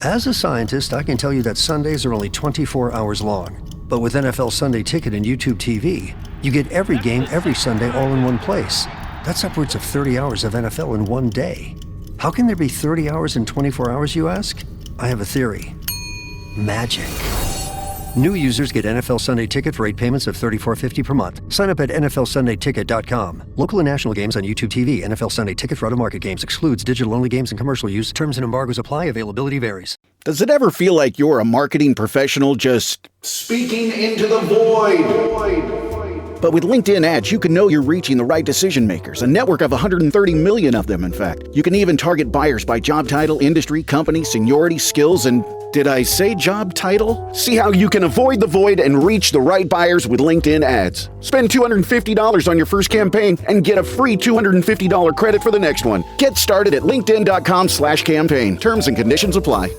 As a scientist, I can tell you that Sundays are only 24 hours long. But with NFL Sunday Ticket and YouTube TV, you get every game every Sunday all in one place. That's upwards of 30 hours of NFL in one day. How can there be 30 hours in 24 hours, you ask? I have a theory. Magic. New users get NFL Sunday Ticket for 8 payments of $34.50 per month. Sign up at NFLSundayTicket.com. Local and national games on YouTube TV. NFL Sunday Ticket for out-of-market games excludes digital-only games and commercial use. Terms and embargoes apply. Availability varies. Does it ever feel like you're a marketing professional just speaking into the void? But with LinkedIn ads, you can know you're reaching the right decision makers, a network of 130 million of them, in fact. You can even target buyers by job title, industry, company, seniority, skills, and did I say job title? See how you can avoid the void and reach the right buyers with LinkedIn ads. Spend $250 on your first campaign and get a free $250 credit for the next one. Get started at linkedin.com/campaign. Terms and conditions apply.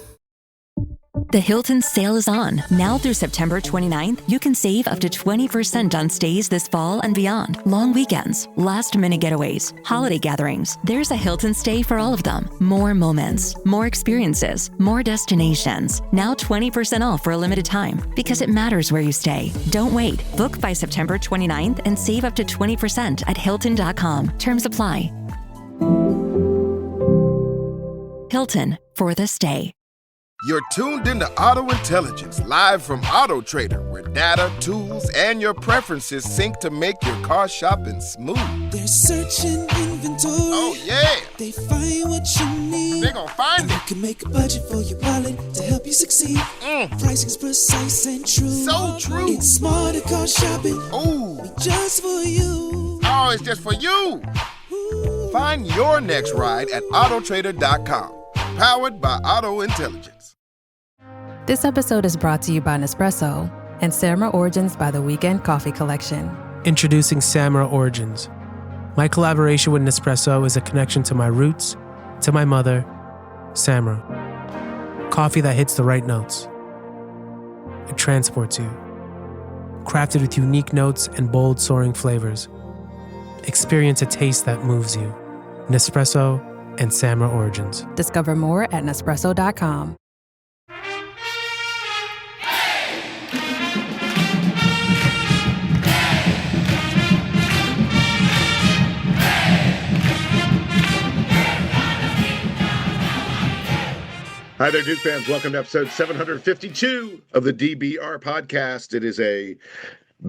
The Hilton sale is on. Now through September 29th, you can save up to 20% on stays this fall and beyond. Long weekends, last-minute getaways, holiday gatherings. There's a Hilton stay for all of them. More moments, more experiences, more destinations. Now 20% off for a limited time because it matters where you stay. Don't wait. Book by September 29th and save up to 20% at Hilton.com. Terms apply. Hilton for the stay. You're tuned into Auto Intelligence, live from Auto Trader, where data, tools, and your preferences sync to make your car shopping smooth. They're searching inventory. Oh, yeah. They find what you need. They're gonna find it. You can make a budget for your wallet to help you succeed. Pricing's precise and true. So true. It's smarter car shopping. Ooh. Just for you. Oh, it's just for you. Ooh. Find your next ride at autotrader.com. Powered by Auto Intelligence. This episode is brought to you by Nespresso and Samra Origins by the Weekend Coffee Collection. Introducing Samra Origins. My collaboration with Nespresso is a connection to my roots, to my mother, Samra. Coffee that hits the right notes. It transports you. Crafted with unique notes and bold, soaring flavors. Experience a taste that moves you. Nespresso and Samra Origins. Discover more at Nespresso.com. Hi there, Duke fans. Welcome to episode 752 of the DBR Podcast. It is a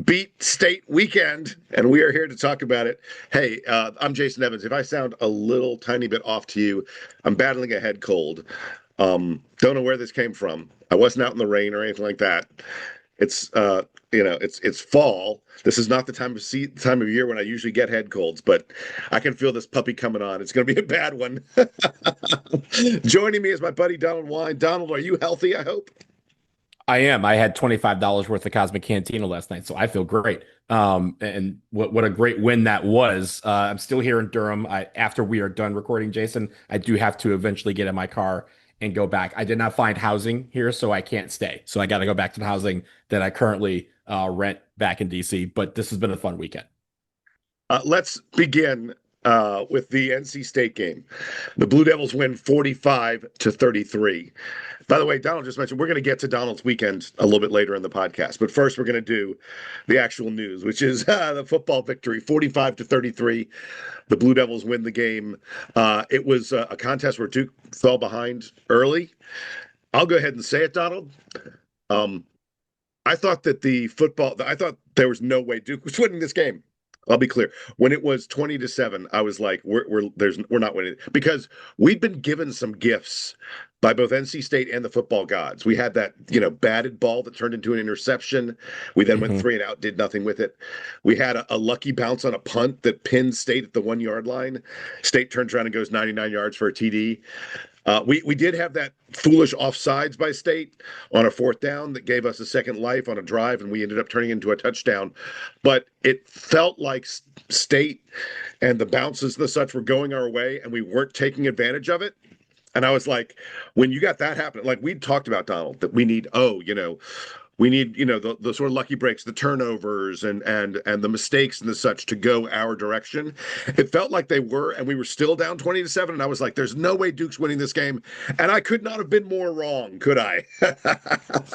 Beat State weekend, and we are here to talk about it. Hey, I'm Jason Evans. If I sound a little tiny bit off to you, I'm battling a head cold. Don't know where this came from. I wasn't out in the rain or anything like that. It's it's fall. This is not the time of year when I usually get head colds, but I can feel this puppy coming on. It's going to be a bad one. Joining me is my buddy Donald Wine. Donald, are you healthy? I hope. I am. I had $25 worth of Cosmic Cantina last night, so I feel great. And what a great win that was. I'm still here in Durham. After we are done recording, Jason, I do have to eventually get in my car and go back. I did not find housing here, so I can't stay. So I got to go back to the housing that I currently rent back in DC. But this has been a fun weekend. Let's begin with the NC State game. The Blue Devils win 45-33. By the way, Donald just mentioned we're going to get to Donald's weekend a little bit later in the podcast. But first, we're going to do the actual news, which is the football victory, 45-33. The Blue Devils win the game. It was a contest where Duke fell behind early. I'll go ahead and say it, Donald. I thought that I thought there was no way Duke was winning this game. I'll be clear. When it was 20-7, I was like, we're not winning, because we've been given some gifts by both NC State and the football gods. We had that, batted ball that turned into an interception. We then went 3 and out, did nothing with it. We had a lucky bounce on a punt that pinned State at the 1 yard line. State turns around and goes 99 yards for a TD. We did have that foolish offsides by State on a 4th down that gave us a second life on a drive, and we ended up turning into a touchdown. But it felt like State and the bounces and the such were going our way, and we weren't taking advantage of it. And I was like, when you got that happening, like we talked about, Donald, that we need, We need, the sort of lucky breaks, the turnovers and the mistakes and the such to go our direction. It felt like they were, and we were still down 20-7. And I was like, there's no way Duke's winning this game. And I could not have been more wrong, could I?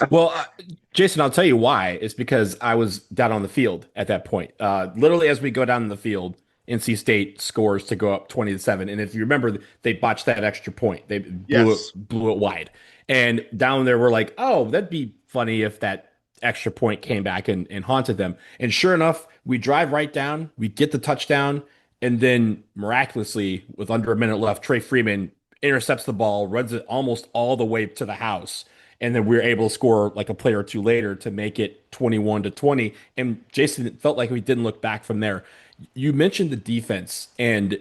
Well, Jason, I'll tell you why. It's because I was down on the field at that point. Literally, as we go down the field, NC State scores to go up 20-7. And if you remember, they botched that extra point. They blew it wide. And down there, we're like, oh, that'd be funny if that extra point came back and haunted them. And sure enough, we drive right down, we get the touchdown, and then miraculously, with under a minute left, Trey Freeman intercepts the ball, runs it almost all the way to the house. And then we were able to score like a play or two later to make it 21-20. And Jason, it felt like we didn't look back from there. You mentioned the defense, and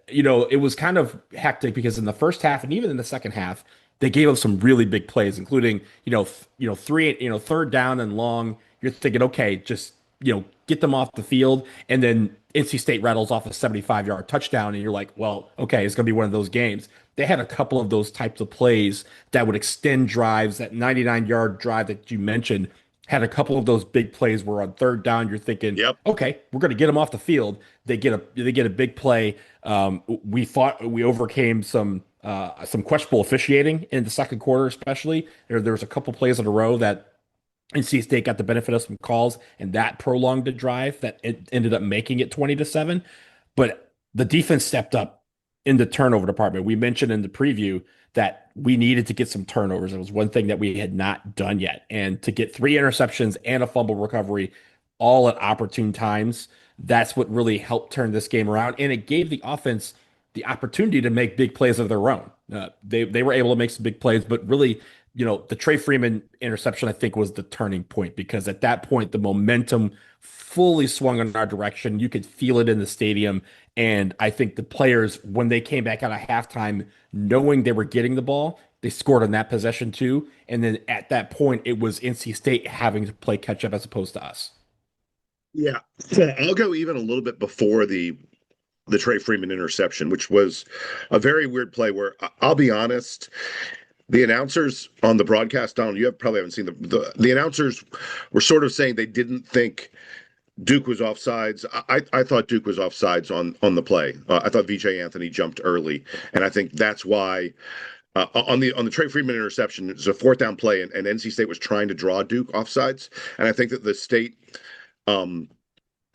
it was kind of hectic because in the first half and even in the second half, they gave up some really big plays, including, third down and long. You're thinking, okay, just, get them off the field. And then NC State rattles off a 75-yard touchdown. And you're like, well, okay, it's going to be one of those games. They had a couple of those types of plays that would extend drives. That 99-yard drive that you mentioned had a couple of those big plays where on third down, you're thinking, okay, we're going to get them off the field. They get a big play. We overcame some questionable officiating in the second quarter, especially. There was a couple plays in a row that NC State got the benefit of some calls, and that prolonged the drive that it ended up making it 20-7. But the defense stepped up in the turnover department. We mentioned in the preview that we needed to get some turnovers. It was one thing that we had not done yet. And to get 3 interceptions and a fumble recovery all at opportune times, that's what really helped turn this game around. And it gave the offense the opportunity to make big plays of their own. They were able to make some big plays, but really, the Trey Freeman interception, I think, was the turning point, because at that point, the momentum fully swung in our direction. You could feel it in the stadium. And I think the players, when they came back out of halftime, knowing they were getting the ball, they scored on that possession too. And then at that point, it was NC State having to play catch up as opposed to us. Yeah. I'll go even a little bit before the Trey Freeman interception, which was a very weird play where, I'll be honest, the announcers on the broadcast, Donald, you probably haven't seen the announcers were sort of saying they didn't think Duke was offsides. I thought Duke was offsides on the play. I thought VJ Anthony jumped early, and I think that's why on the Trey Freeman interception, it was a 4th down play, and NC State was trying to draw Duke offsides, and I think that the state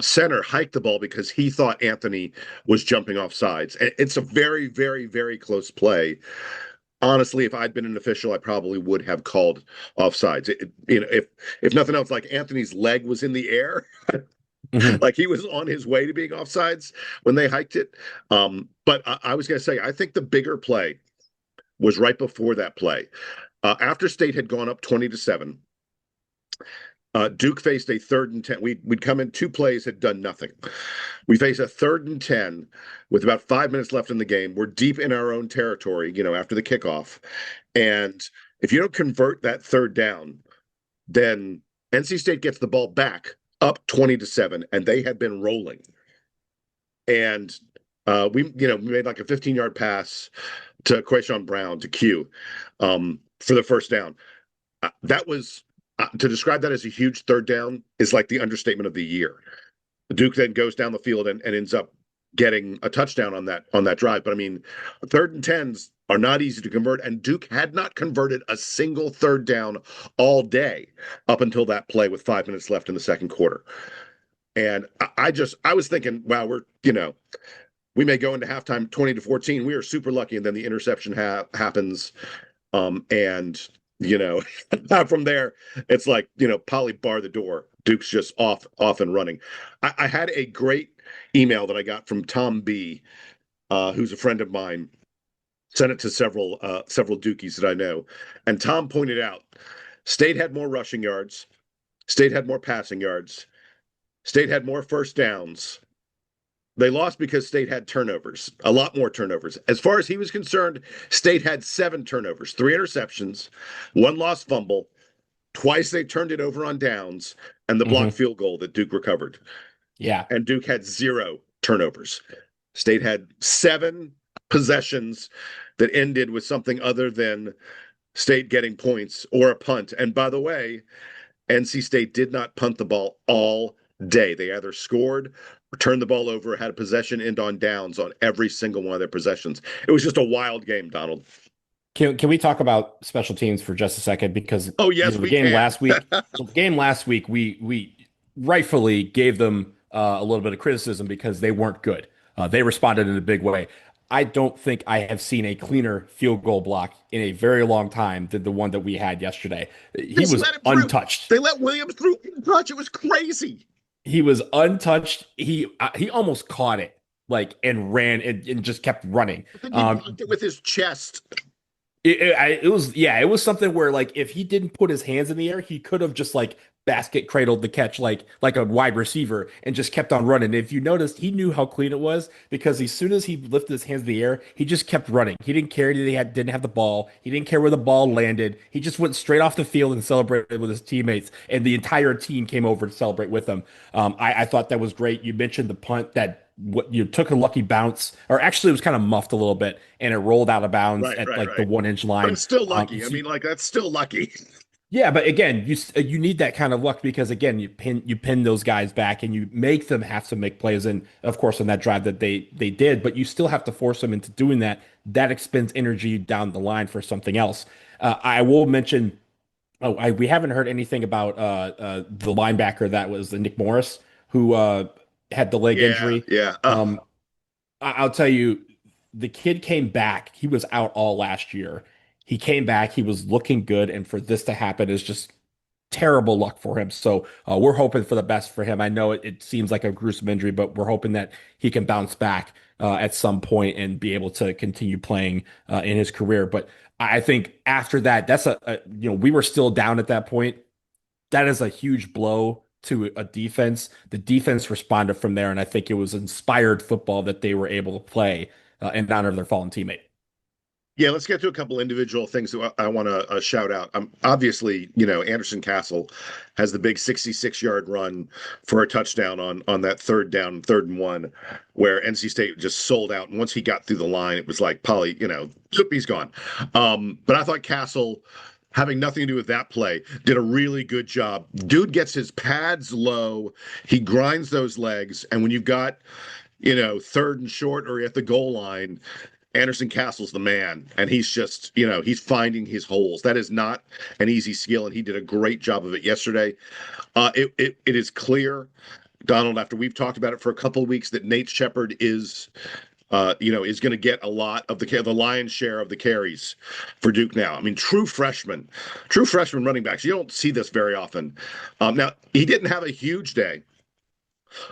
center hiked the ball because he thought Anthony was jumping offsides. It's a very, very, very close play. Honestly, if I'd been an official, I probably would have called offsides. If nothing else, like Anthony's leg was in the air, like he was on his way to being offsides when they hiked it. But I was going to say, I think the bigger play was right before that play. After State had gone up 20-7, Duke faced a 3rd and 10. We'd come in 2 plays, had done nothing. We face a 3rd and 10 with about 5 minutes left in the game. We're deep in our own territory, after the kickoff. And if you don't convert that 3rd down, then NC State gets the ball back up 20-7, and they had been rolling. And we made like a 15-yard pass to Quayshawn Brown to Q for the first down. That was to describe that as a huge 3rd down is like the understatement of the year. Duke then goes down the field and ends up getting a touchdown on that drive. But I mean, 3rd and 10s are not easy to convert, and Duke had not converted a single 3rd down all day up until that play with 5 minutes left in the second quarter. And I was thinking, wow, we may go into halftime 20-14. We are super lucky, and then the interception happens, and from there, it's like, Polly bar the door. Duke's just off and running. I had a great email that I got from Tom B, who's a friend of mine, sent it to several Dukies that I know. And Tom pointed out, State had more rushing yards. State had more passing yards. State had more first downs. They lost because State had turnovers, a lot more turnovers. As far as he was concerned, State had 7 turnovers, 3 interceptions, 1 lost fumble. Twice they turned it over on downs, and the blocked field goal that Duke recovered. Yeah. And Duke had 0 turnovers. State had 7 possessions that ended with something other than State getting points or a punt. And by the way, NC State did not punt the ball all day. They either scored or turned the ball over, had a possession end on downs on every single one of their possessions. It was just a wild game, Donald. Can we talk about special teams for just a second? Because the game can. last week, we rightfully gave them a little bit of criticism because they weren't good. They responded in a big way. I don't think I have seen a cleaner field goal block in a very long time than the one that we had yesterday. He was untouched. They let Williams through untouched. It was crazy. He was untouched. He almost caught it and ran and just kept running. I think he blocked it with his chest. It was something where if he didn't put his hands in the air, he could have just basket cradled the catch like a wide receiver and just kept on running. If you noticed, he knew how clean it was because as soon as he lifted his hands in the air, he just kept running. He didn't care that he didn't have the ball. He didn't care where the ball landed. He just went straight off the field and celebrated with his teammates, and the entire team came over to celebrate with him. I thought that was great. You mentioned the punt that you took a lucky bounce, or actually it was kind of muffed a little bit, and it rolled out of bounds at the 1 inch line. But it's still lucky. That's still lucky. Yeah, but again, you need that kind of luck because again, you pin those guys back and you make them have to make plays. And of course, on that drive that they did, but you still have to force them into doing that. That expends energy down the line for something else. I will mention, we haven't heard anything about the linebacker that was Nick Morris, who had the leg injury. Yeah. I'll tell you, the kid came back. He was out all last year. He came back. He was looking good. And for this to happen is just terrible luck for him. So we're hoping for the best for him. I know it seems like a gruesome injury, but we're hoping that he can bounce back at some point and be able to continue playing in his career. But I think after that, that's we were still down at that point. That is a huge blow to a defense. The defense responded from there. And I think it was inspired football that they were able to play in honor of their fallen teammate. Yeah, let's get to a couple individual things that I want to shout out. Obviously, Anderson Castle has the big 66-yard run for a touchdown on that third down, 3rd and 1, where NC State just sold out. And once he got through the line, it was like, Polly, he's gone. But I thought Castle, having nothing to do with that play, did a really good job. Dude gets his pads low. He grinds those legs. And when you've got, 3rd and short or at the goal line, Anderson Castle's the man, and he's just, he's finding his holes. That is not an easy skill, and he did a great job of it yesterday. It is clear, Donald, after we've talked about it for a couple of weeks, that Nate Shepard is going to get a lot of the lion's share of the carries for Duke now. I mean, true freshman running backs. You don't see this very often. Now, he didn't have a huge day.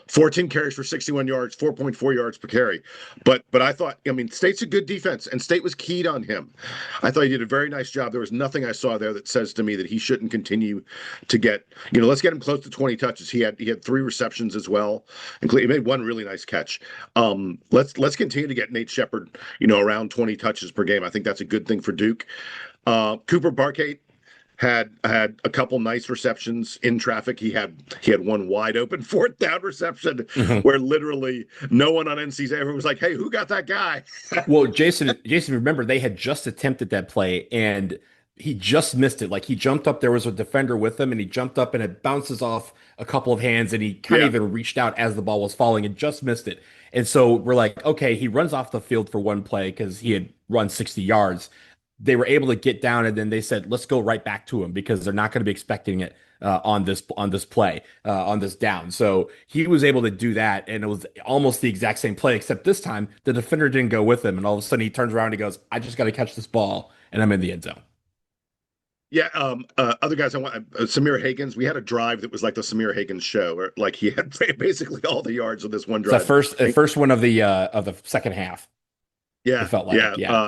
14 carries for 61 yards, 4.4 yards per carry. But I thought, State's a good defense, and State was keyed on him. I thought he did a very nice job. There was nothing I saw there that says to me that he shouldn't continue to get, let's get him close to 20 touches. He had 3 receptions as well, and he made 1 really nice catch. Let's continue to get Nate Shepard, around 20 touches per game. I think that's a good thing for Duke. Cooper Barkate had a couple nice receptions in traffic. He had 1 wide open 4th down reception where literally no one on NC State was like, hey, who got that guy? Well, Jason, remember they had just attempted that play and he just missed it. He jumped up, there was a defender with him and he jumped up and it bounces off a couple of hands and he kind of even reached out as the ball was falling and just missed it. And so we're like, okay, he runs off the field for 1 play because he had run 60 yards. They were able to get down, and then they said, "Let's go right back to him," because they're not going to be expecting it on this play, on this down. So he was able to do that, and it was almost the exact same play, except this time the defender didn't go with him, and all of a sudden he turns around and he goes, "I just got to catch this ball, and I'm in the end zone." Yeah, other guys I want, Samir Hagans. We had a drive that was like the Samir Hagans show, where he had basically all the yards of this one drive. It's the first one of the second half. Yeah, felt like,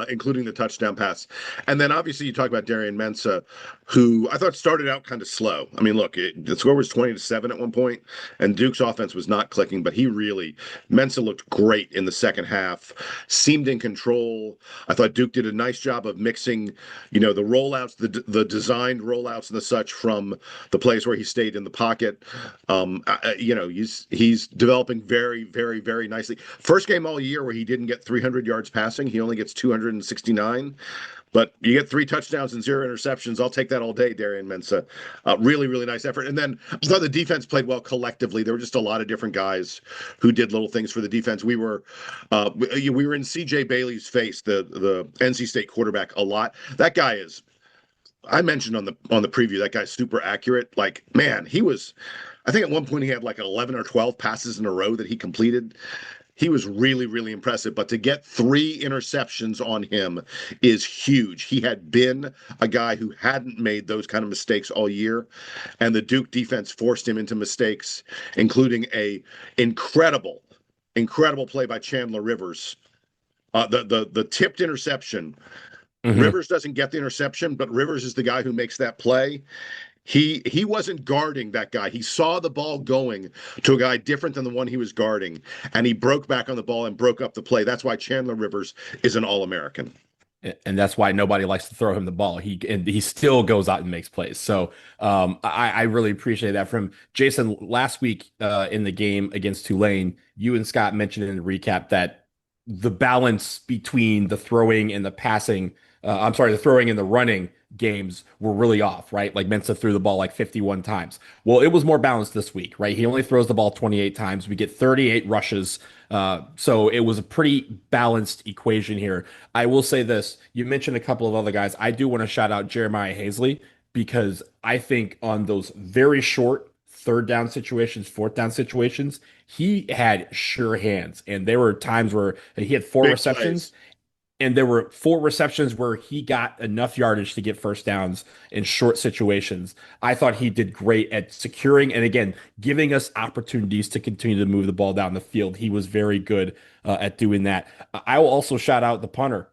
including the touchdown pass. And then obviously you talk about Darian Mensah, who I thought started out kind of slow. I mean, look, the score was 20-7 at one point, and Duke's offense was not clicking, but Mensah looked great in the second half, seemed in control. I thought Duke did a nice job of mixing, the rollouts, the designed rollouts and the such from the plays where he stayed in the pocket. He's developing very, very, very nicely. First game all year where he didn't get 300 yards passing. He only gets 269. But you get 3 touchdowns and 0 interceptions. I'll take that all day, Darian Mensah. Really, really nice effort. And then I thought the defense played well collectively. There were just a lot of different guys who did little things for the defense. We were in C.J. Bailey's face, the NC State quarterback, a lot. That guy is. I mentioned on the preview that guy's super accurate. Like, man, he was. I think at one point he had like 11 or 12 passes in a row that he completed. He was really, really impressive. But to get 3 interceptions on him is huge. He had been a guy who hadn't made those kind of mistakes all year, and the Duke defense forced him into mistakes, including a incredible play by Chandler Rivers. The tipped interception. Mm-hmm. Rivers doesn't get the interception, but Rivers is the guy who makes that play. He wasn't guarding that guy. He saw the ball going to a guy different than the one he was guarding, and he broke back on the ball and broke up the play. That's why Chandler Rivers is an All-American. And that's why nobody likes to throw him the ball. He still goes out and makes plays. So I really appreciate that from Jason. Last week in the game against Tulane, you and Scott mentioned in the recap that the balance between the throwing and the passing, the throwing and the running games were really off, right? Like Mensah threw the ball like 51 times. Well, it was more balanced this week, right? He only throws the ball 28 times. We get 38 rushes. So it was a pretty balanced equation here. I will say this. You mentioned a couple of other guys. I do want to shout out Jeremiah Hazley, because I think on those very short 3rd down situations, 4th down situations, he had sure hands. And there were times where he had 4 receptions. Plays. And there were 4 receptions where he got enough yardage to get first downs in short situations. I thought he did great at securing and, again, giving us opportunities to continue to move the ball down the field. He was very good at doing that. I will also shout out the punter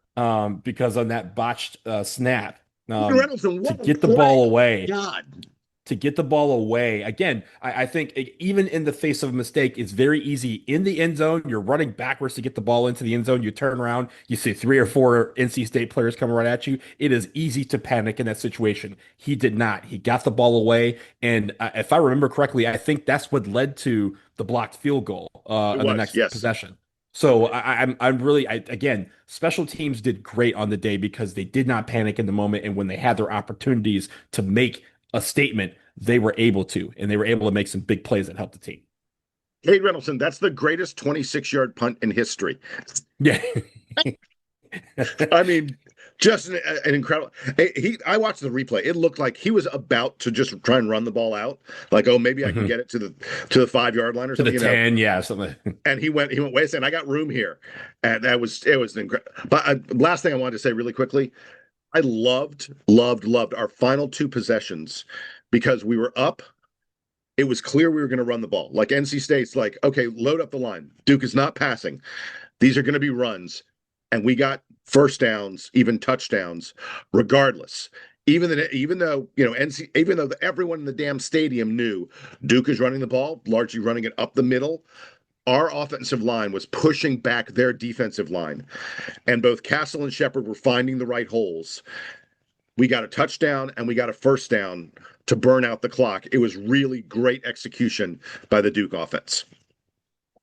because on that botched snap, to get the ball away. God. To get the ball away. Again, I think even in the face of a mistake, it's very easy. In the end zone, you're running backwards to get the ball into the end zone. You turn around, you see 3 or 4 NC State players coming right at you. It is easy to panic in that situation. He did not. He got the ball away. And if I remember correctly, I think that's what led to the blocked field goal on the next possession. So I'm really, again, special teams did great on the day because they did not panic in the moment. And when they had their opportunities to make a statement, they were able to, and they were able to make some big plays that helped the team. Cade Reynolds, that's the greatest 26-yard punt in history. Yeah. I mean, just an incredible. I watched the replay. It looked like he was about to just try and run the ball out. Like, oh, maybe I can get it to the 5-yard line or something. To the 10, yeah, something. And he went, wait a second, I got room here. And it was incredible. But last thing I wanted to say really quickly, I loved our final 2 possessions because we were up. It was clear we were going to run the ball. Like NC State's like, okay, load up the line. Duke is not passing. These are going to be runs. And we got first downs, even touchdowns, regardless. Even though everyone in the damn stadium knew Duke is running the ball, largely running it up the middle, our offensive line was pushing back their defensive line. And both Castle and Shepard were finding the right holes. We got a touchdown and we got a first down to burn out the clock. It was really great execution by the Duke offense.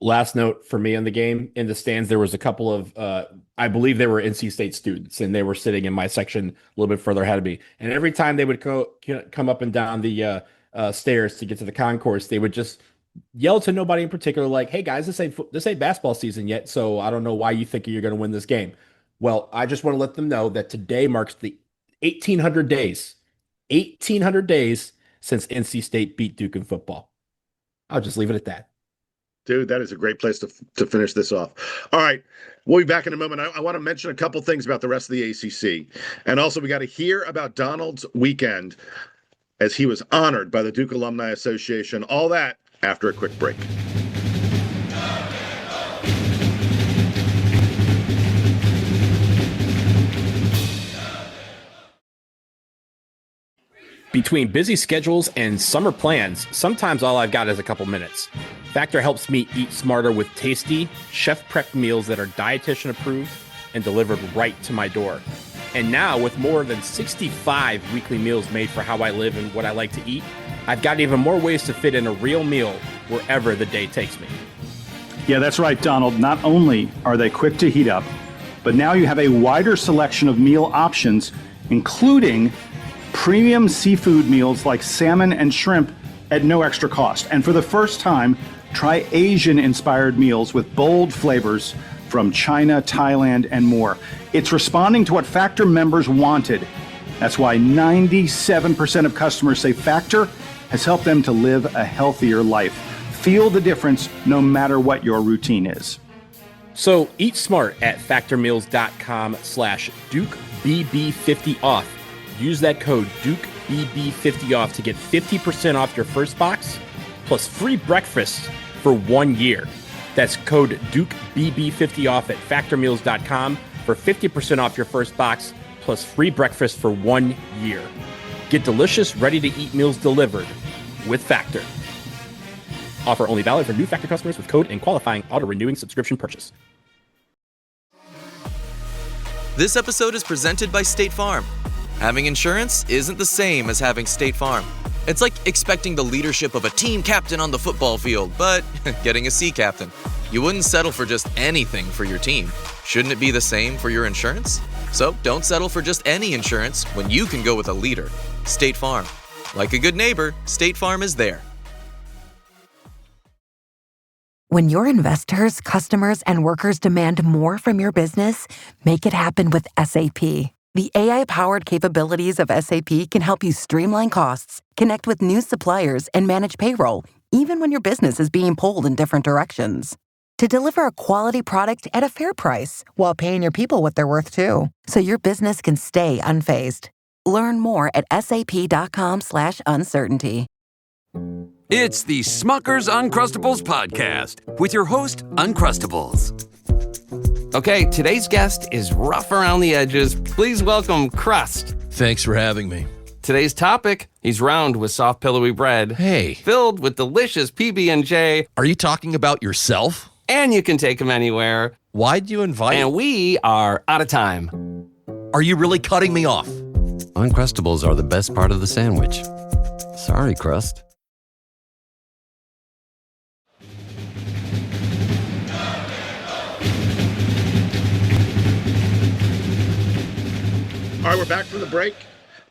Last note for me on the game, in the stands, there was a couple of, I believe they were NC State students, and they were sitting in my section a little bit further ahead of me. And every time they would come up and down the stairs to get to the concourse, they would just yell to nobody in particular, like, hey guys, this ain't basketball season yet, so I don't know why you think you're going to win this game. Well, I just want to let them know that today marks the 1800 days since NC State beat Duke in football. I'll just leave it at that. Dude, that is a great place to finish this off. All right, we'll be back in a moment. I want to mention a couple things about the rest of the ACC. And also, we got to hear about Donald's weekend as he was honored by the Duke Alumni Association. All that after a quick break. Between busy schedules and summer plans, sometimes all I've got is a couple minutes. Factor helps me eat smarter with tasty, chef-prepped meals that are dietitian approved and delivered right to my door. And now, with more than 65 weekly meals made for how I live and what I like to eat, I've got even more ways to fit in a real meal wherever the day takes me. Yeah, that's right, Donald. Not only are they quick to heat up, But now you have a wider selection of meal options, including premium seafood meals like salmon and shrimp at no extra cost. And for the first time, try Asian-inspired meals with bold flavors from China, Thailand, and more. It's responding to what Factor members wanted. That's why 97% of customers say Factor has helped them to live a healthier life. Feel the difference no matter what your routine is. So eat smart at factormeals.com/DukeBB50off. Use that code DukeBB50off to get 50% off your first box plus free breakfast for 1 year. That's code DukeBB50off at factormeals.com for 50% off your first box plus free breakfast for 1 year. Get delicious, ready-to-eat meals delivered with Factor. Offer only valid for new Factor customers with code and qualifying auto-renewing subscription purchase. This episode is presented by State Farm. Having insurance isn't the same as having State Farm. It's like expecting the leadership of a team captain on the football field, but getting a sea captain. You wouldn't settle for just anything for your team. Shouldn't it be the same for your insurance? So don't settle for just any insurance when you can go with a leader. State Farm. Like a good neighbor, State Farm is there. When your investors, customers, and workers demand more from your business, make it happen with SAP. The AI-powered capabilities of SAP can help you streamline costs, connect with new suppliers, and manage payroll, even when your business is being pulled in different directions. To deliver a quality product at a fair price while paying your people what they're worth too, so your business can stay unfazed. Learn more at sap.com/uncertainty. It's the Smucker's Uncrustables podcast with your host, Uncrustables. Okay, today's guest is rough around the edges. Please welcome Crust. Thanks for having me. Today's topic, he's round with soft, pillowy bread. Hey. Filled with delicious PB&J. Are you talking about yourself? And you can take him anywhere. Why'd you invite? And we are out of time. Are you really cutting me off? Uncrustables are the best part of the sandwich. Sorry, Crust. All right, we're back from the break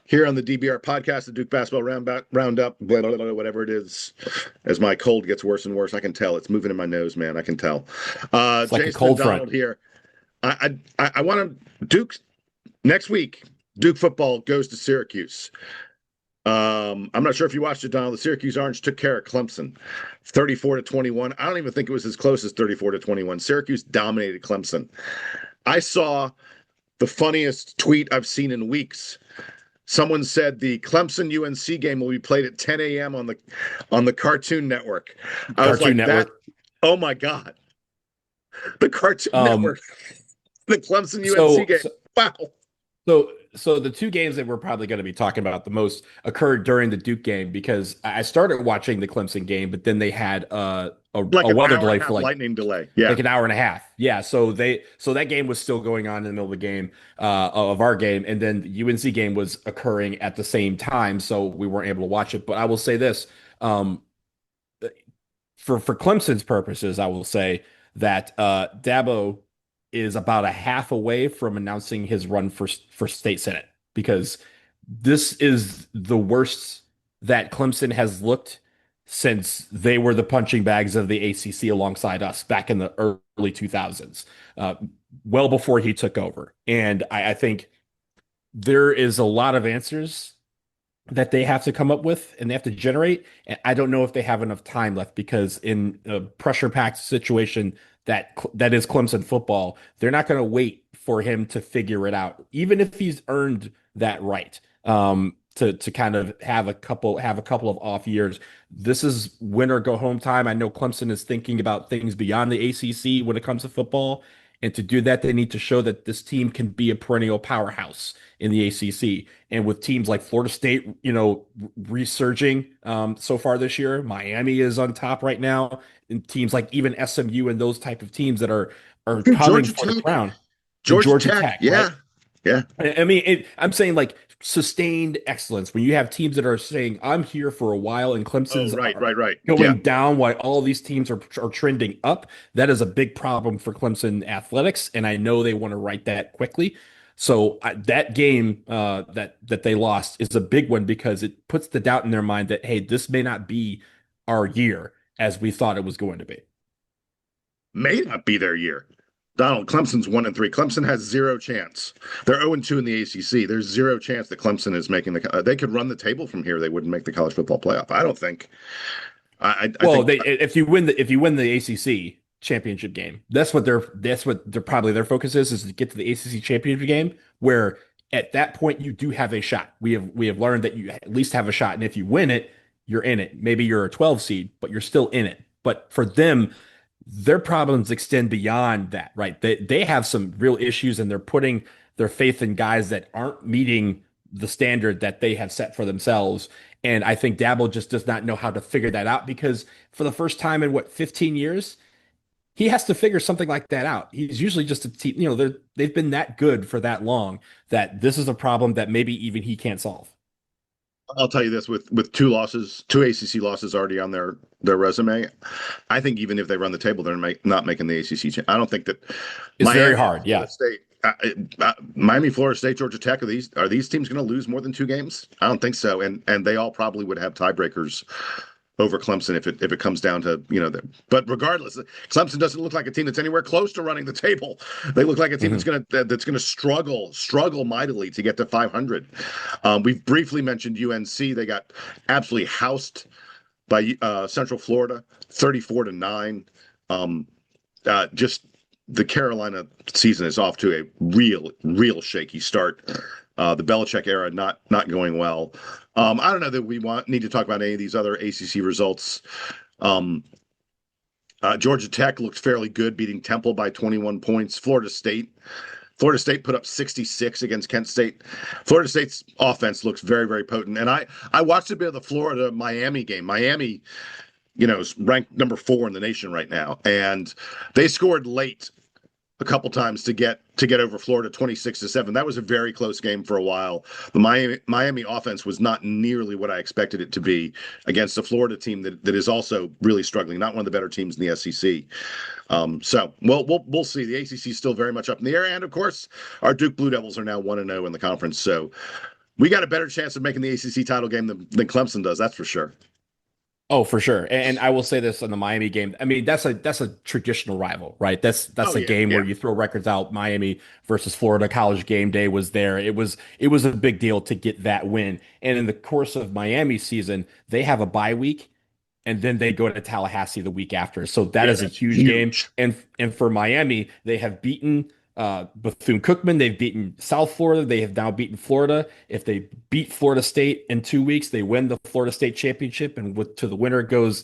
here on the DBR Podcast, the Duke Basketball Roundup, blah, blah, blah, whatever it is. As my cold gets worse and worse, I can tell. It's moving in my nose, man. I can tell. It's like Jason a cold Donald front here. I want to Duke next week. Duke football goes to Syracuse. I'm not sure if you watched it, Donald. The Syracuse Orange took care of Clemson, 34-21. I don't even think it was as close as 34-21. Syracuse dominated Clemson. I saw the funniest tweet I've seen in weeks. Someone said the Clemson UNC game will be played at 10 a.m. on the Cartoon Network. I was like, that, oh my God. The Cartoon Network. The Clemson UNC game. Wow. So the two games that we're probably going to be talking about the most occurred during the Duke game, because I started watching the Clemson game, but then they had a weather delay for lightning delay. Yeah. Like an hour and a half. Yeah. So that game was still going on in the middle of the game of our game. And then the UNC game was occurring at the same time. So we weren't able to watch it. But I will say this, for Clemson's purposes, I will say that Dabo is about a half away from announcing his run for state senate, because this is the worst that Clemson has looked since they were the punching bags of the ACC alongside us back in the early 2000s, well before he took over. And I think there is a lot of answers that they have to come up with and they have to generate. And I don't know if they have enough time left, because in a pressure-packed situation that is Clemson football, they're not going to wait for him to figure it out, even if he's earned that right to kind of have a couple of off years. This is win or go home time. I know Clemson is thinking about things beyond the ACC when it comes to football, and to do that, they need to show that this team can be a perennial powerhouse in the ACC. And with teams like Florida State, resurging so far this year, Miami is on top right now, and teams like even SMU and those type of teams that are coming for the crown. Georgia Tech, yeah. Right? Yeah. I mean, I'm saying like sustained excellence when you have teams that are saying, I'm here for a while, and Clemson's Right. going Yeah. down while all these teams are trending up. That is a big problem for Clemson athletics, and I know they want to right that quickly. So that game that they lost is a big one because it puts the doubt in their mind that, hey, this may not be our year as we thought it was going to be. May not be their year. Donald, Clemson's 1-3. Clemson has zero chance. They're 0-2 in the ACC. There's zero chance that Clemson is making they could run the table from here. They wouldn't make the college football playoff. I don't think. If you win the ACC championship game, that's what they're probably their focus is to get to the ACC championship game, where at that point you do have a shot. We have learned that you at least have a shot, and if you win it, you're in it. Maybe you're a 12 seed, but you're still in it. But for them, their problems extend beyond that, right? They have some real issues, and they're putting their faith in guys that aren't meeting the standard that they have set for themselves. And I think Dabble just does not know how to figure that out, because for the first time in 15 years, he has to figure something like that out. He's usually just a team, they've been that good for that long that this is a problem that maybe even he can't solve. I'll tell you this, with two ACC losses already on their resume, I think even if they run the table, they're not making the ACC. I don't think that it's very hard. Yeah. State, Miami, Florida State, Georgia Tech, are these teams going to lose more than 2 games? I don't think so. And they all probably would have tiebreakers over Clemson if it comes down to, but regardless, Clemson doesn't look like a team that's anywhere close to running the table. They look like a team that's going to struggle mightily to get to 500. We've briefly mentioned UNC. They got absolutely housed by Central Florida, 34-9. Just the Carolina season is off to a real shaky start. The Belichick era not going well. I don't know that we need to talk about any of these other ACC results. Georgia Tech looked fairly good, beating Temple by 21 points. Florida State put up 66 against Kent State. Florida State's offense looks very, very potent. And I watched a bit of the Florida-Miami game. Miami, is ranked number 4 in the nation right now, and they scored late a couple times to get over Florida 26-7. That was a very close game for a while. The Miami offense was not nearly what I expected it to be against a Florida team that is also really struggling, not one of the better teams in the SEC. So we'll see. The ACC is still very much up in the air, and of course, our Duke Blue Devils are now 1-0 in the conference. So we got a better chance of making the ACC title game than Clemson does. That's for sure. Oh, for sure. And I will say this on the Miami game. I mean, that's a traditional rival, right? That's a game where you throw records out. Miami versus Florida, College game day was there. It was a big deal to get that win. And in the course of Miami season, they have a bye week, and then they go to Tallahassee the week after. So that is a huge game. And for Miami, they have beaten Bethune-Cookman. They've beaten South Florida. They have now beaten Florida. If they beat Florida State in 2 weeks, they win the Florida State championship, and to the winner goes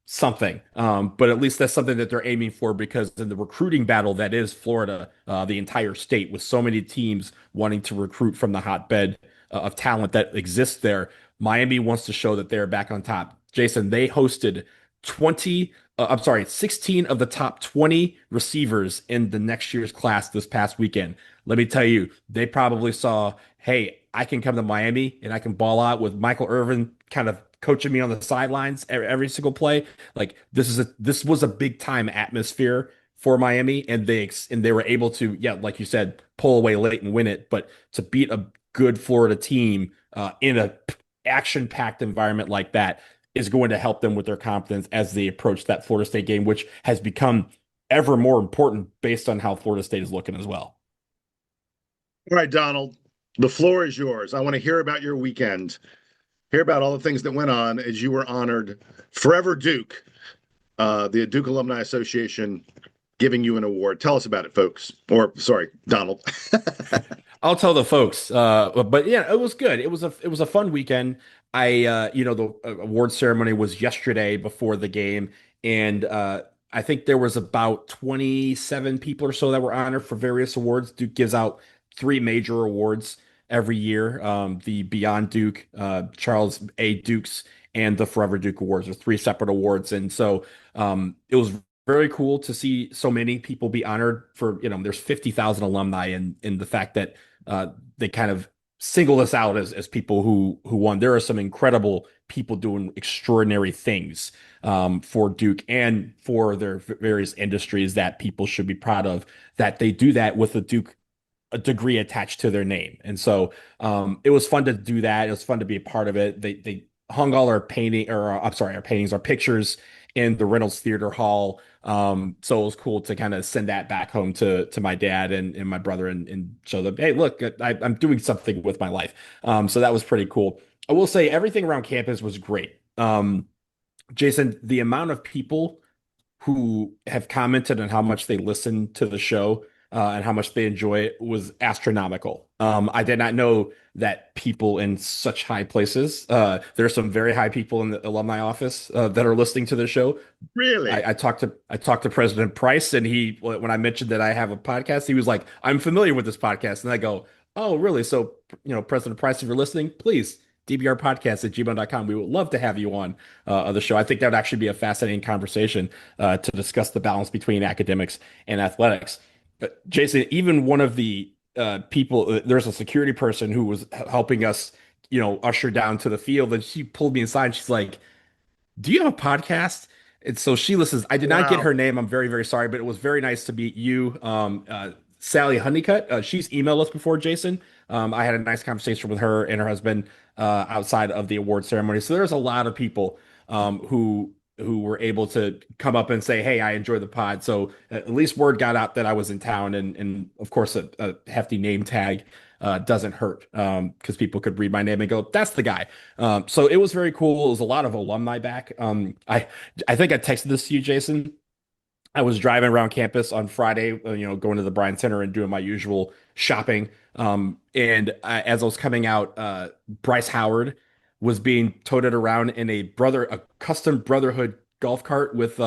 something. But at least that's something that they're aiming for, because in the recruiting battle that is Florida, the entire state, with so many teams wanting to recruit from the hotbed of talent that exists there, Miami wants to show that they're back on top. Jason, they hosted 16 of the top 20 receivers in the next year's class this past weekend. Let me tell you, they probably saw, hey, I can come to Miami and I can ball out with Michael Irvin kind of coaching me on the sidelines every single play. Like this was a big time atmosphere for Miami, and they were able to, like you said, pull away late and win it. But to beat a good Florida team in a action-packed environment like that is going to help them with their confidence as they approach that Florida State game, which has become ever more important based on how Florida State is looking as well. All right, Donald, the floor is yours. I want to hear about your weekend, hear about all the things that went on as you were honored. Forever Duke, the Duke Alumni Association giving you an award. Tell us about it, folks. Or, sorry, Donald. I'll tell the folks. But yeah, it was good. It was a fun weekend. The award ceremony was yesterday before the game, and I think there was about 27 people or so that were honored for various awards. Duke gives out 3 major awards every year: the Beyond Duke, Charles A. Dukes, and the Forever Duke Awards are 3 separate awards. And so it was very cool to see so many people be honored for, there's 50,000 alumni, and the fact that they kind of single us out as people who won. There are some incredible people doing extraordinary things for Duke and for their various industries that people should be proud of, that they do that with a degree attached to their name. And so it was fun to do that. It was fun to be a part of it. They hung all our our pictures in the Reynolds Theater Hall. So it was cool to kind of send that back home to my dad and my brother and show them, hey, look, I'm doing something with my life. So that was pretty cool. I will say everything around campus was great. Jason, the amount of people who have commented on how much they listen to the show and how much they enjoy it was astronomical. I did not know that people in such high places, there's some very high people in the alumni office that are listening to the show. Really? I talked to President Price, and when I mentioned that I have a podcast, he was like, I'm familiar with this podcast. And I go, oh, really? So, President Price, if you're listening, please, DBR Podcast at gmail.com. We would love to have you on the show. I think that would actually be a fascinating conversation to discuss the balance between academics and athletics. But Jason, even one of the people, there's a security person who was helping us, usher down to the field, and she pulled me aside. She's like, do you have a podcast? And so she listens. I did not get her name. I'm very, very sorry, but it was very nice to meet you. Sally Honeycutt. She's emailed us before, Jason. I had a nice conversation with her and her husband outside of the award ceremony. So there's a lot of people who were able to come up and say, hey, I enjoy the pod. So at least word got out that I was in town. And of course, a hefty name tag doesn't hurt because people could read my name and go, that's the guy. So it was very cool. It was a lot of alumni back. I think I texted this to you, Jason. I was driving around campus on Friday, going to the Bryan Center and doing my usual shopping. As I was coming out, Bryce Howard was being toted around in a custom Brotherhood golf cart with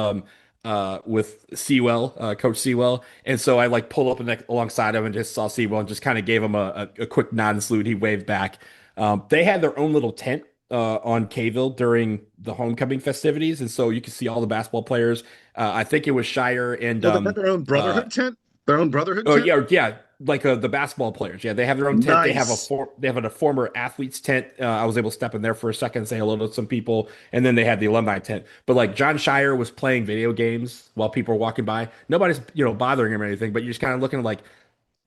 Sewell, Coach Sewell. And so I pulled up alongside him and just saw Sewell and just kind of gave him a quick nod and salute. He waved back. They had their own little tent on Kville during the homecoming festivities. And so you can see all the basketball players. I think it was Shire and they had their own Brotherhood tent? Their own Brotherhood tent? Yeah. The basketball players. Yeah, they have their own tent. Nice. They have a former athletes tent. I was able to step in there for a second and say hello to some people. And then they had the alumni tent. But John Shire was playing video games while people were walking by. Nobody's, bothering him or anything, but you're just kind of looking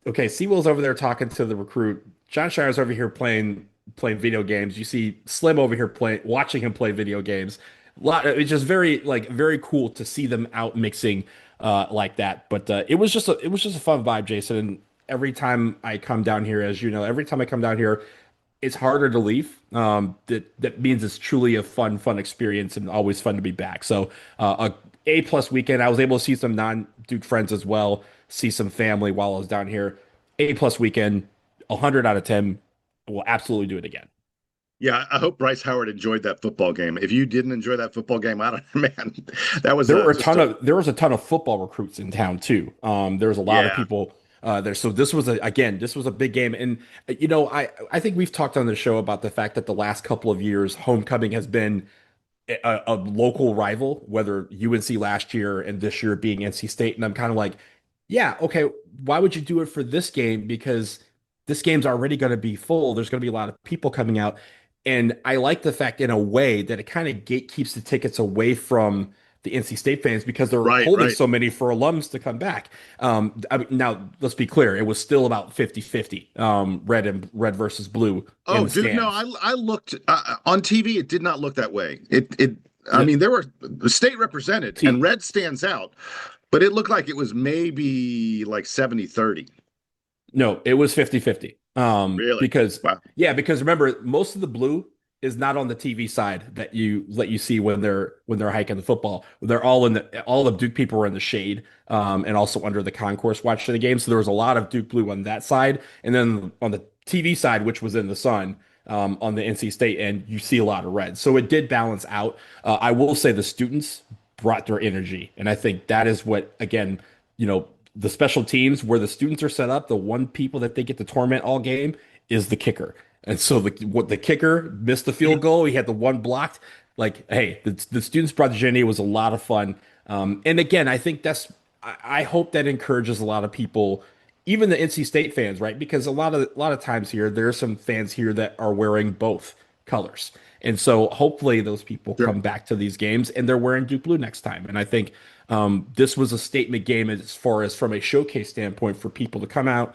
okay, Sewell's over there talking to the recruit. John Shire's over here playing video games. You see Slim over here watching him play video games. It's just very very cool to see them out mixing like that. But it was just a fun vibe, Jason. And every time I come down here, as you know, it's harder to leave. That means it's truly a fun experience and always fun to be back. So a A+ weekend. I was able to see some non-Duke friends as well, see some family while I was down here. A+ weekend, 100 out of 10. We'll absolutely do it again. Yeah, I hope Bryce Howard enjoyed that football game. If you didn't enjoy that football game, man, that was there was a ton of football recruits in town too. There was a lot of people there. So this was a big game. And I think we've talked on the show about the fact that the last couple of years, homecoming has been a local rival, whether UNC last year and this year being NC State. And I'm kind of yeah, okay, why would you do it for this game? Because this game's already going to be full. There's going to be a lot of people coming out. And I like the fact in a way that it kind of gatekeeps the tickets away from the NC State fans because they're holding so many for alums to come back. Now, let's be clear. It was still about 50-50, red versus blue. Oh, dude, no, I looked on TV. It did not look that way. I mean, there were the state represented and red stands out, but it looked like it was maybe 70-30. No, it was 50-50. Really? Because remember, most of the blue is not on the TV side that you see when they're hiking the football. They're all all the Duke people were in the shade, and also under the concourse watching the game. So there was a lot of Duke blue on that side, and then on the TV side, which was in the sun, on the NC State end, you see a lot of red. So it did balance out. I will say the students brought their energy, and I think that is what, again, the special teams where the students are set up, the one people that they get to torment all game is the kicker. And so the kicker missed the field goal. He had the one blocked. Hey, the students brought the energy. It was a lot of fun. And again, I think I hope that encourages a lot of people even the NC State fans, right? Because a lot of times here, there are some fans here that are wearing both colors. And so hopefully those people come back to these games and they're wearing Duke blue next time. And I think this was a statement game as far as from a showcase standpoint for people to come out,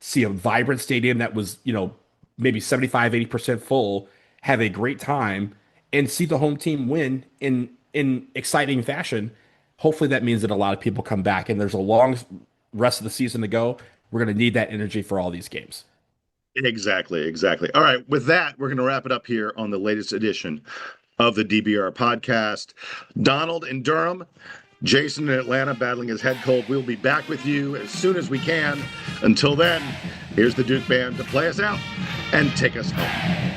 see a vibrant stadium that was, maybe 75, 80% full, have a great time, and see the home team win in exciting fashion. Hopefully that means that a lot of people come back and there's a long rest of the season to go. We're going to need that energy for all these games. Exactly. All right. With that, we're going to wrap it up here on the latest edition of the DBR podcast. Donald in Durham, Jason in Atlanta battling his head cold. We'll be back with you as soon as we can. Until then, here's the Duke Band to play us out and take us home.